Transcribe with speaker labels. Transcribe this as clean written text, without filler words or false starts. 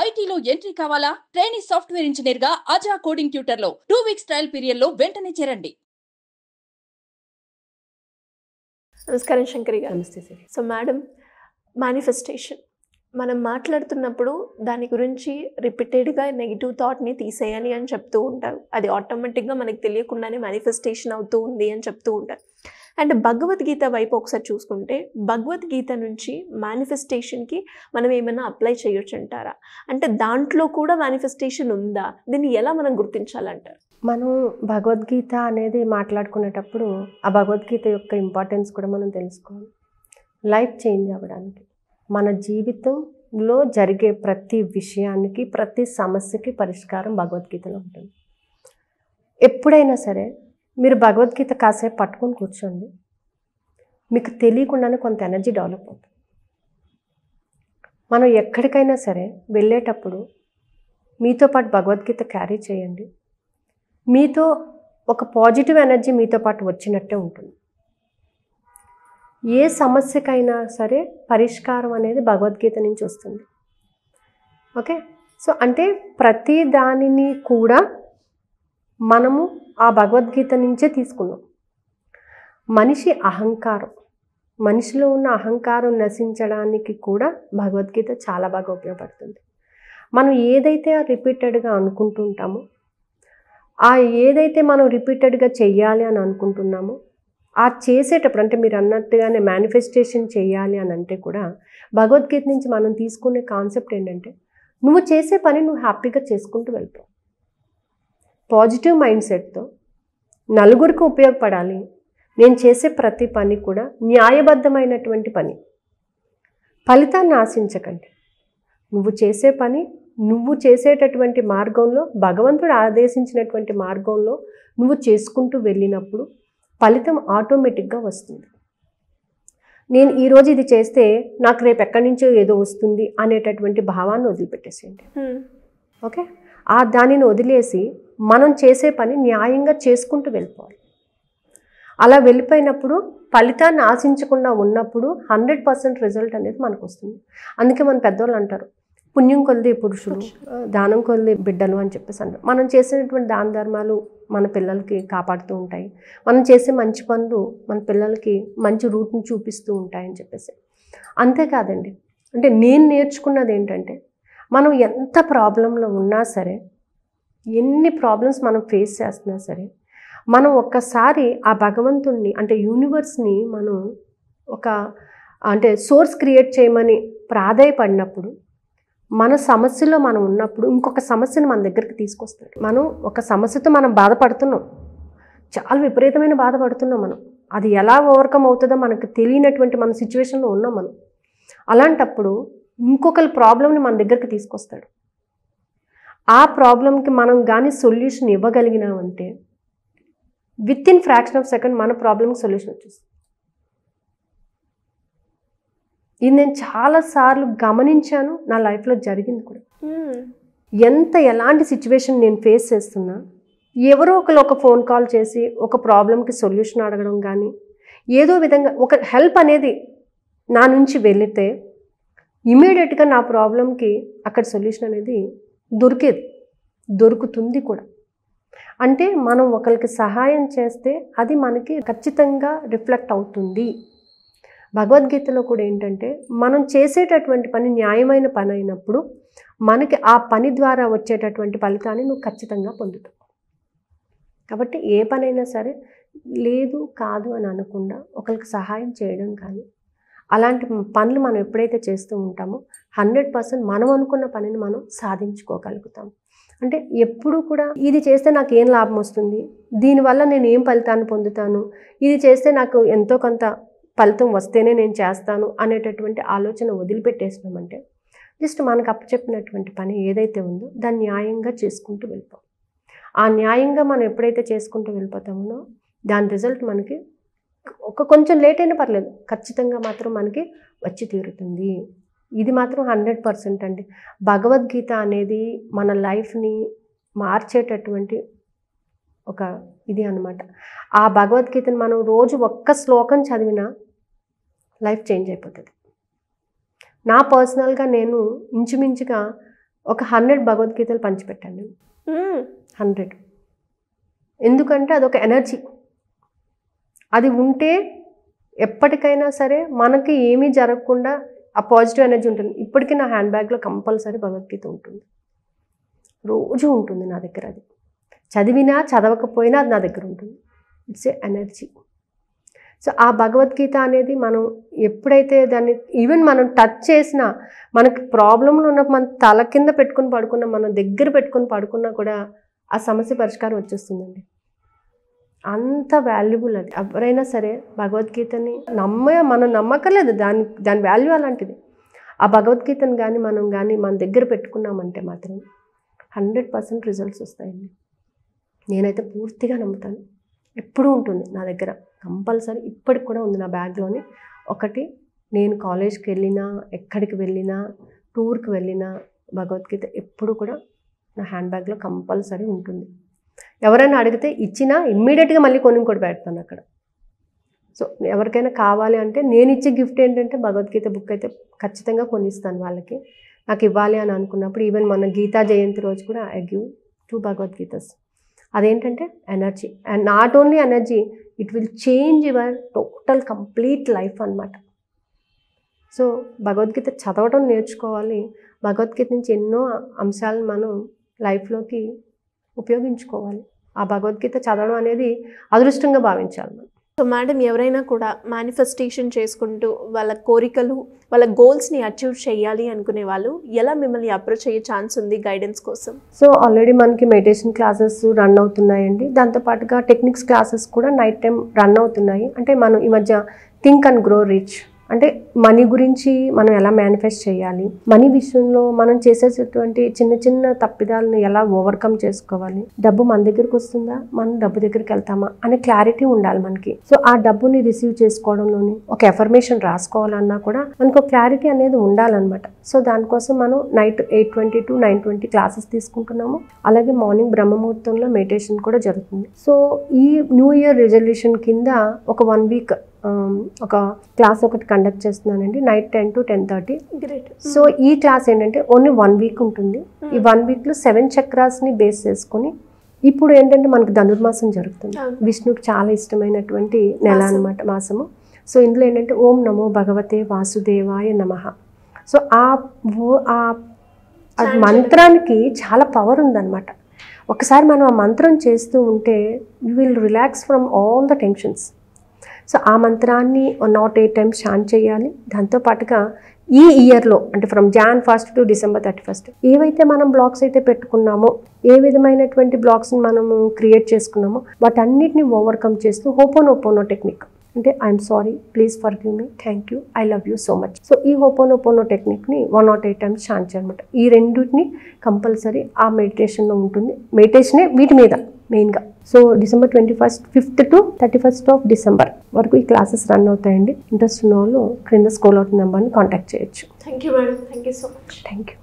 Speaker 1: ఐటీలో ఎంట్రీ కావాలా? Trainee software engineer గా అజా కోడింగ్ ట్యూటర్ లో 2 వీక్స్ ట్రయల్ పీరియడ్ లో వెంటనే చేరండి.
Speaker 2: నమస్కారం శంకరి గారు.
Speaker 3: నమస్తే సార్.
Speaker 2: సో మేడం, మేనిఫెస్టేషన్ మనం మాట్లాడుతున్నప్పుడు దాని గురించి రిపీటెడ్గా నెగిటివ్ థాట్ని తీసేయాలి అని చెప్తూ ఉంటారు. అది ఆటోమేటిక్గా మనకు తెలియకుండానే మేనిఫెస్టేషన్ అవుతూ ఉంది అని చెప్తూ ఉంటారు. అండ్ భగవద్గీత వైపు ఒకసారి చూసుకుంటే భగవద్గీత నుంచి మేనిఫెస్టేషన్కి మనం ఏమైనా అప్లై చేయొచ్చు అంటారా? అంటే దాంట్లో కూడా మేనిఫెస్టేషన్ ఉందా? దీన్ని ఎలా మనం గుర్తించాలంటారు?
Speaker 3: మనం భగవద్గీత అనేది మాట్లాడుకునేటప్పుడు ఆ భగవద్గీత యొక్క ఇంపార్టెన్స్ కూడా మనం తెలుసుకోవాలి. లైఫ్ చేంజ్ అవ్వడానికి మన జీవితంలో జరిగే ప్రతి విషయానికి, ప్రతి సమస్యకి పరిష్కారం భగవద్గీతలో ఉంటుంది. ఎప్పుడైనా సరే మీరు భగవద్గీత కాసేపు పట్టుకొని కూర్చోండి, మీకు తెలియకుండానే కొంత ఎనర్జీ డెవలప్ అవుతుంది. మనం ఎక్కడికైనా సరే వెళ్ళేటప్పుడు మీతో పాటు భగవద్గీత క్యారీ చేయండి. మీతో ఒక పాజిటివ్ ఎనర్జీ మీతో పాటు వచ్చినట్టే ఉంటుంది. ఏ సమస్యకైనా సరే పరిష్కారం అనేది భగవద్గీత నుంచి వస్తుంది. ఓకే, సో అంటే ప్రతి దానిని కూడా మనము ఆ భగవద్గీత నుంచే తీసుకున్నాం. మనిషి అహంకారం, మనిషిలో ఉన్న అహంకారం నశించడానికి కూడా భగవద్గీత చాలా బాగా ఉపయోగపడుతుంది. మనం ఏదైతే రిపీటెడ్గా అనుకుంటుంటామో, ఏదైతే మనం రిపీటెడ్గా చెయ్యాలి అని అనుకుంటున్నామో, ఆ చేసేటప్పుడు అంటే మీరు అన్నట్టుగానే మేనిఫెస్టేషన్ చేయాలి అని అంటే కూడా భగవద్గీత నుంచి మనం తీసుకునే కాన్సెప్ట్ ఏంటంటే, నువ్వు చేసే పని నువ్వు హ్యాపీగా చేసుకుంటూ వెళ్ళిపో. పాజిటివ్ మైండ్ సెట్తో నలుగురికి ఉపయోగపడాలి, నేను చేసే ప్రతి పని కూడా న్యాయబద్ధమైనటువంటి పని, ఫలితాన్ని ఆశించకండి. నువ్వు చేసే పని నువ్వు చేసేటటువంటి మార్గంలో, భగవంతుడు ఆదేశించినటువంటి మార్గంలో నువ్వు చేసుకుంటూ వెళ్ళినప్పుడు ఫలితం ఆటోమేటిక్గా వస్తుంది. నేను ఈరోజు ఇది చేస్తే నాకు రేపు ఎక్కడి నుంచో ఏదో వస్తుంది అనేటటువంటి భావాన్ని వదిలిపెట్టేసేయండి. ఓకే, దానిని వదిలేసి మనం చేసే పని న్యాయంగా చేసుకుంటూ వెళ్ళిపోవాలి. అలా వెళ్ళిపోయినప్పుడు ఫలితాన్ని ఆశించకుండా ఉన్నప్పుడు 100% రిజల్ట్ అనేది మనకు వస్తుంది. అందుకే మన పెద్దవాళ్ళు అంటారు, పుణ్యం కొలిది పురుషులు, దానం కొలిది బిడ్డలు అని చెప్పేసి అంటారు. మనం చేసేటువంటి దాన ధర్మాలు మన పిల్లలకి కాపాడుతూ ఉంటాయి. మనం చేసే మంచి పనులు మన పిల్లలకి మంచి రూట్ని చూపిస్తూ ఉంటాయని చెప్పేసి. అంతేకాదండి, అంటే నేను నేర్చుకున్నది ఏంటంటే, మనం ఎంత ప్రాబ్లంలో ఉన్నా సరే, ఎన్ని ప్రాబ్లమ్స్ మనం ఫేస్ చేస్తున్నా సరే, మనం ఒక్కసారి ఆ భగవంతుణ్ణి అంటే యూనివర్స్ని మనం అంటే సోర్స్ క్రియేట్ చేయమని ప్రాధాయపడినప్పుడు, మన సమస్యలో మనం ఉన్నప్పుడు ఇంకొక సమస్యను మన దగ్గరికి తీసుకొస్తాడు. మనం ఒక సమస్యతో మనం బాధపడుతున్నాం, చాలా విపరీతమైన బాధపడుతున్నాం. మనం అది ఎలా ఓవర్కమ్ అవుతుందో మనకు తెలియనటువంటి మన సిచ్యువేషన్లో ఉన్నాం మనం. అలాంటప్పుడు ఇంకొకరి ప్రాబ్లంని మన దగ్గరికి తీసుకొస్తాడు. ఆ ప్రాబ్లంకి మనం కానీ సొల్యూషన్ ఇవ్వగలిగినామంటే with in fraction of second మన ప్రాబ్లంకి సొల్యూషన్ వచ్చేస్తుంది. ఇది నేను చాలాసార్లు గమనించాను, నా లైఫ్లో జరిగింది కూడా. ఎలాంటి సిచ్యువేషన్ నేను ఫేస్ చేస్తున్నా, ఎవరో ఒక ఫోన్ కాల్ చేసి ఒక ప్రాబ్లంకి సొల్యూషన్ అడగడం కానీ, ఏదో విధంగా ఒక హెల్ప్ అనేది నా నుంచి వెళితే ఇమీడియట్గా నా ప్రాబ్లంకి అక్కడ సొల్యూషన్ అనేది దొరుకుతుంది కూడా. అంటే మనం ఒకరికి సహాయం చేస్తే అది మనకి ఖచ్చితంగా రిఫ్లెక్ట్ అవుతుంది. భగవద్గీతలో కూడా ఏంటంటే, మనం చేసేటటువంటి పని న్యాయమైన పని అయినప్పుడు మనకి ఆ పని ద్వారా వచ్చేటటువంటి ఫలితాన్ని నువ్వు ఖచ్చితంగా పొందుతావు. కాబట్టి ఏ పనైనా సరే లేదు కాదు అని అనకుండా ఒకరికి సహాయం చేయడం కానీ, అలాంటి పనులు మనం ఎప్పుడైతే చేస్తూ ఉంటామో 100% మనం అనుకున్న పనిని మనం సాధించుకోగలుగుతాం. అంటే ఎప్పుడు కూడా ఇది చేస్తే నాకు ఏం లాభం వస్తుంది, దీనివల్ల నేను ఏం ఫలితాన్ని పొందుతాను, ఇది చేస్తే నాకు ఎంతో కొంత ఫలితం వస్తేనే నేను చేస్తాను అనేటటువంటి ఆలోచన వదిలిపెట్టేసినామంటే జస్ట్ మనకు అప్పచెప్పినటువంటి పని ఏదైతే ఉందో దాన్ని న్యాయంగా చేసుకుంటూ వెళ్ళిపోం. ఆ న్యాయంగా మనం ఎప్పుడైతే చేసుకుంటూ వెళ్ళిపోతామో దాని రిజల్ట్ మనకి కొంచెం లేట్ అయినా పర్లేదు, ఖచ్చితంగా మాత్రం మనకి వచ్చి తీరుతుంది. ఇది మాత్రం 100% అండి. భగవద్గీత అనేది మన లైఫ్ని మార్చేటటువంటి ఇది అన్నమాట. ఆ భగవద్గీతను మనం రోజు ఒక్క శ్లోకం చదివినా లైఫ్ చేంజ్ అయిపోతుంది. నా పర్సనల్గా నేను ఇంచుమించుగా ఒక 100 భగవద్గీతలు పంచిపెట్టండి. 100. ఎందుకంటే అదొక ఎనర్జీ. అది ఉంటే ఎప్పటికైనా సరే మనకి ఏమీ జరగకుండా ఆ పాజిటివ్ ఎనర్జీ ఉంటుంది. ఇప్పటికీ నా హ్యాండ్ బ్యాగ్లో కంపల్సరీ భగవద్గీత ఉంటుంది, రోజు ఉంటుంది నా దగ్గర. అది చదివినా చదవకపోయినా అది నా దగ్గర ఉంటుంది. It's a energy. సో ఆ భగవద్గీత అనేది మనం ఎప్పుడైతే దాన్ని ఈవెన్ మనం టచ్ చేసినా, మనకి ప్రాబ్లంలు ఉన్నప్పుడు మన తల కింద పెట్టుకుని పడుకున్నా, మనం దగ్గర పెట్టుకుని పడుకున్నా కూడా ఆ సమస్య పరిష్కారం వచ్చేస్తుందండి. అంత వాల్యుబుల్ అది. ఎవరైనా సరే భగవద్గీతని మనం నమ్మకలేదు, దాని వాల్యూ అలాంటిది. ఆ భగవద్గీతను కానీ మనం మన దగ్గర పెట్టుకున్నామంటే మాత్రం 100% రిజల్ట్స్ వస్తాయండి. నేనైతే పూర్తిగా నమ్ముతాను. ఎప్పుడూ ఉంటుంది నా దగ్గర, కంపల్సరీ. ఇప్పటికి కూడా ఉంది నా బ్యాగ్లోని. ఒకటి, నేను కాలేజ్కి వెళ్ళినా, ఎక్కడికి వెళ్ళినా, టూర్కి వెళ్ళినా భగవద్గీత ఎప్పుడు కూడా నా హ్యాండ్ బ్యాగ్లో కంపల్సరీ ఉంటుంది. ఎవరైనా అడిగితే ఇచ్చినా ఇమ్మీడియట్గా మళ్ళీ ఇంకోటి పెడతాను అక్కడ. సో ఎవరికైనా కావాలి అంటే నేను ఇచ్చే గిఫ్ట్ ఏంటంటే భగవద్గీత బుక్ అయితే ఖచ్చితంగా కొనిస్తాను వాళ్ళకి. నాకు ఇవ్వాలి అని అనుకున్నప్పుడు ఈవెన్ మన గీతా జయంతి రోజు కూడా ఐ గివ్ 2 భగవద్గీతస్. అదేంటంటే energy, and not only energy, it will change your total complete life అన్నమాట. సో భగవద్గీత చదవడం నేర్చుకోవాలి. భగవద్గీత నుంచి ఎన్నో అంశాలను మనం లైఫ్లోకి ఉపయోగించుకోవాలి. ఆ భగవద్గీత చదవడం అనేది అదృష్టంగా భావించాలి మనం.
Speaker 2: సో మేడం, ఎవరైనా కూడా మేనిఫెస్టేషన్ చేసుకుంటూ వాళ్ళ కోరికలు, వాళ్ళ గోల్స్ని అచీవ్ చేయాలి అనుకునే వాళ్ళు ఎలా మిమ్మల్ని అప్రోచ్ అయ్యే ఛాన్స్ ఉంది గైడెన్స్ కోసం?
Speaker 3: సో ఆల్రెడీ మనకి మెడిటేషన్ క్లాసెస్ రన్ అవుతున్నాయండి. దాంతోపాటుగా టెక్నిక్స్ క్లాసెస్ కూడా నైట్ టైం రన్ అవుతున్నాయి. అంటే మనం ఈ మధ్య థింక్ అండ్ గ్రో రిచ్, అంటే మనీ గురించి మనం ఎలా మేనిఫెస్ట్ చేయాలి, మనీ విషయంలో మనం చేసేటటువంటి చిన్న చిన్న తప్పిదాలను ఎలా ఓవర్కమ్ చేసుకోవాలి, డబ్బు మన దగ్గరికి వస్తుందా, మనం డబ్బు దగ్గరికి వెళ్తామా అనే క్లారిటీ ఉండాలి మనకి. సో ఆ డబ్బుని రిసీవ్ చేసుకోవడంలోని ఒక ఎఫర్మేషన్ రాసుకోవాలన్నా కూడా మనకు ఒక క్లారిటీ అనేది ఉండాలన్నమాట. సో దానికోసం మనం నైట్ 8:20 to 9:20 క్లాసెస్ తీసుకుంటున్నాము. అలాగే మార్నింగ్ బ్రహ్మముహూర్తంలో మెడిటేషన్ కూడా జరుగుతుంది. సో ఈ న్యూ ఇయర్ రిజల్యూషన్ కింద ఒక 1 వీక్ ఒక క్లాస్ ఒకటి కండక్ట్ చేస్తున్నానండి, నైట్ 10 to 10:30.
Speaker 2: గ్రేట్.
Speaker 3: సో ఈ క్లాస్ ఏంటంటే ఓన్లీ 1 వీక్ ఉంటుంది. ఈ 1 వీక్లో 7 చక్రాస్ని బేస్ చేసుకొని, ఇప్పుడు ఏంటంటే మనకు ధనుర్మాసం జరుగుతుంది. విష్ణుకి చాలా ఇష్టమైనటువంటి నెల అన్నమాట, మాసము. సో ఇందులో ఏంటంటే ఓం నమో భగవతే వాసుదేవాయ నమః. సో ఆ మంత్రానికి చాలా పవర్ ఉందన్నమాట. ఒకసారి మనం ఆ మంత్రం చేస్తూ ఉంటే you will relax from all the tensions. So ఆ మంత్రాన్ని 108 times చాంట్ చేయాలి. దాంతోపాటుగా ఈ ఇయర్లో అంటే from Jan 1st to December 31st ఏవైతే మనం బ్లాక్స్ అయితే పెట్టుకున్నామో, ఏ విధమైనటువంటి బ్లాక్స్ని మనము క్రియేట్ చేసుకున్నామో వాటన్నిటిని ఓవర్కమ్ చేస్తూ హోపోనోపోనో టెక్నిక్, అంటే I'm sorry, please forgive me, thank you, I love you so much. So ఈ హోపోనోపోనో టెక్నిక్ని 108 times చాంట్ చేయాలన్నమాట. ఈ రెండింటిని కంపల్సరీ ఆ మెడిటేషన్లో ఉంటుంది. మెడిటేషనే వీటి మీద మెయిన్గా. So December 21st, 5th to 31st of December వరకు ఈ క్లాసెస్ రన్ అవుతాయండి. ఇంట్రెస్ట్ ఉన్న వాళ్ళు క్రింద స్క్రోల్ అవుతున్న నెంబర్ని కాంటాక్ట్ చేయొచ్చు.
Speaker 2: Thank you madam, thank you so much.
Speaker 3: Thank you.